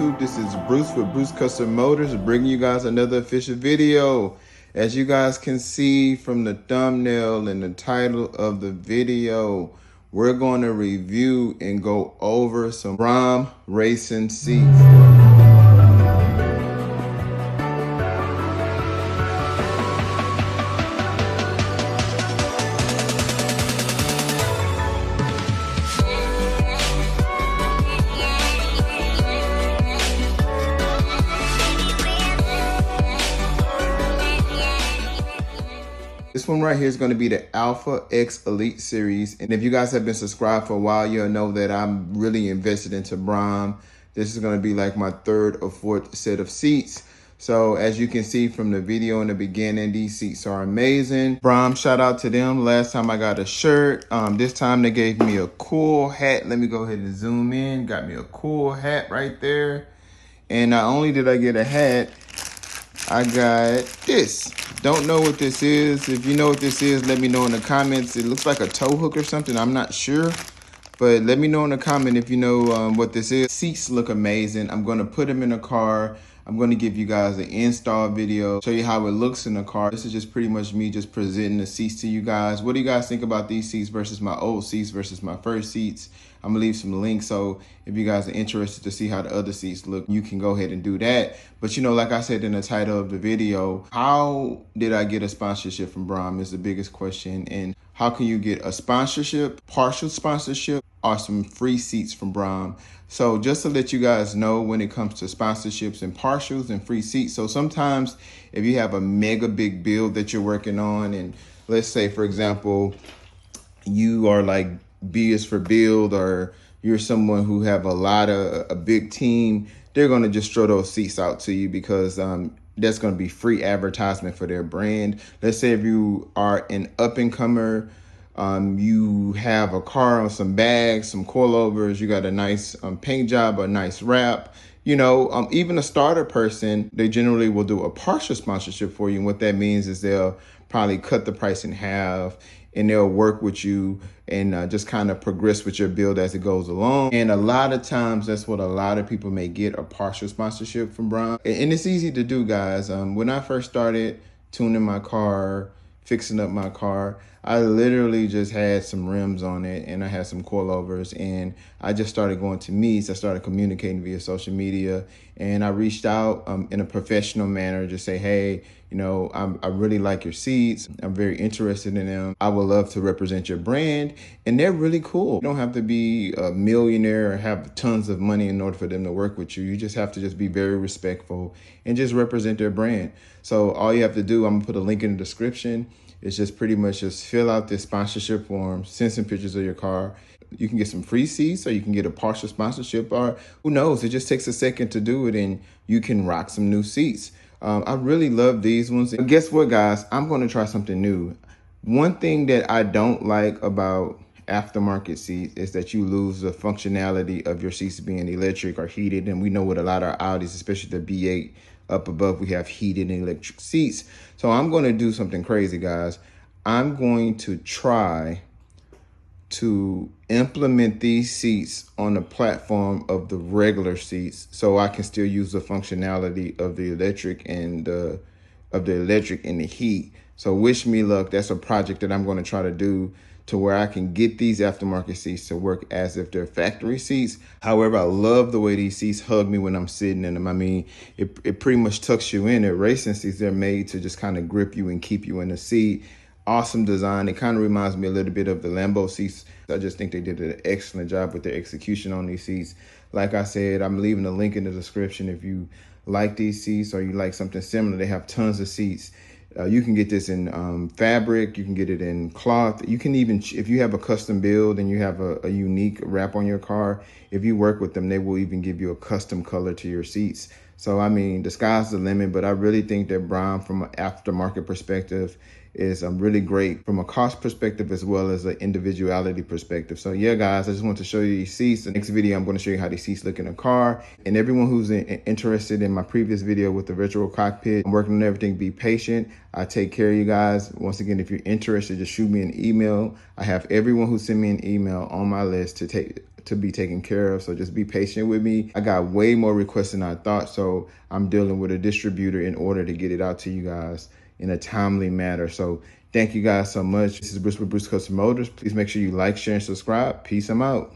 YouTube? This is Bruce with Bruce Custom Motors, bringing you guys another official video. As you guys can see from the thumbnail and the title of the video, we're going to review and go over some Braum racing seats. This one right here is going to be the Alpha X Elite Series. And if you guys have been subscribed for a while, you'll know that I'm really invested into Braum. This is going to be like my third or fourth set of seats. So as you can see from the video in the beginning, these seats are amazing. Braum, shout out to them. Last time I got a shirt. This time they gave me a cool hat. Let me go ahead and zoom in. Got me a cool hat right there. And not only did I get a hat, I got this. Don't know what this is. If you know what this is, let me know in the comments. It looks like a tow hook or something. I'm not sure. But let me know in the comment if you know what this is. Seats look amazing. I'm going to put them in a car. I'm going to give you guys an install video, show you how it looks in the car. This is just pretty much me just presenting the seats to you guys. What do you guys think about these seats versus my old seats versus my first seats? I'm gonna leave some links, so if you guys are interested to see how the other seats look, you can go ahead and do that. But you know, like I said in the title of the video, how did I get a sponsorship from Braum is the biggest question. And how can you get a sponsorship, partial sponsorship, or some free seats from Braum? So just to let you guys know, when it comes to sponsorships and partials and free seats, so sometimes if you have a mega big build that you're working on, and let's say, for example, you are like B is for build, or you're someone who have a big team, they're going to just throw those seats out to you because that's going to be free advertisement for their brand. Let's say if you are an up and comer, you have a car on some bags, some coilovers, you got a nice paint job, a nice wrap. You know, even a starter person, they generally will do a partial sponsorship for you. And what that means is they'll probably cut the price in half, and they'll work with you and just kind of progress with your build as it goes along. And a lot of times, that's what a lot of people may get, a partial sponsorship from Braum. And it's easy to do, guys. When I first started tuning my car, fixing up my car, I literally just had some rims on it and I had some coilovers, and I just started going to meets. I started communicating via social media, and I reached out in a professional manner, just say, hey, you know, I really like your seats. I'm very interested in them. I would love to represent your brand. And they're really cool. You don't have to be a millionaire or have tons of money in order for them to work with you. You just have to just be very respectful and just represent their brand. So all you have to do, I'm gonna put a link in the description. It's just pretty much just fill out this sponsorship form, send some pictures of your car. You can get some free seats, or you can get a partial sponsorship, or who knows, it just takes a second to do it and you can rock some new seats. I really love these ones. And guess what, guys? I'm going to try something new. One thing that I don't like about aftermarket seats is that you lose the functionality of your seats being electric or heated. And we know with a lot of Audis, especially the B8 up above, we have heated and electric seats. So I'm going to do something crazy, guys. I'm going to try to implement these seats on the platform of the regular seats, so I can still use the functionality of the electric and the heat. So wish me luck. That's a project that I'm going to try to do, to where I can get these aftermarket seats to work as if they're factory seats. However, I love the way these seats hug me when I'm sitting in them. I mean, it pretty much tucks you in. They're racing seats. They're made to just kind of grip you and keep you in the seat. Awesome design. It kind of reminds me a little bit of the Lambo seats. I just think they did an excellent job with their execution on these seats. Like I said, I'm leaving a link in the description if you like these seats or you like something similar. They have tons of seats. You can get this in fabric. You can get it in cloth. You can even, if you have a custom build and you have a unique wrap on your car, if you work with them, they will even give you a custom color to your seats. So, I mean, the sky's the limit, but I really think that Braum, from an aftermarket perspective, is really great from a cost perspective as well as an individuality perspective. So yeah, guys, I just want to show you these seats. The next video, I'm going to show you how these seats look in a car. And everyone who's interested in my previous video with the virtual cockpit, I'm working on everything. Be patient. I take care of you guys. Once again, if you're interested, just shoot me an email. I have everyone who sent me an email on my list to be taken care of. So just be patient with me. I got way more requests than I thought. So I'm dealing with a distributor in order to get it out to you guys in a timely manner. So thank you guys so much. This is Bruce with Bruce Custom Motors. Please make sure you like, share, and subscribe. Peace. I'm out.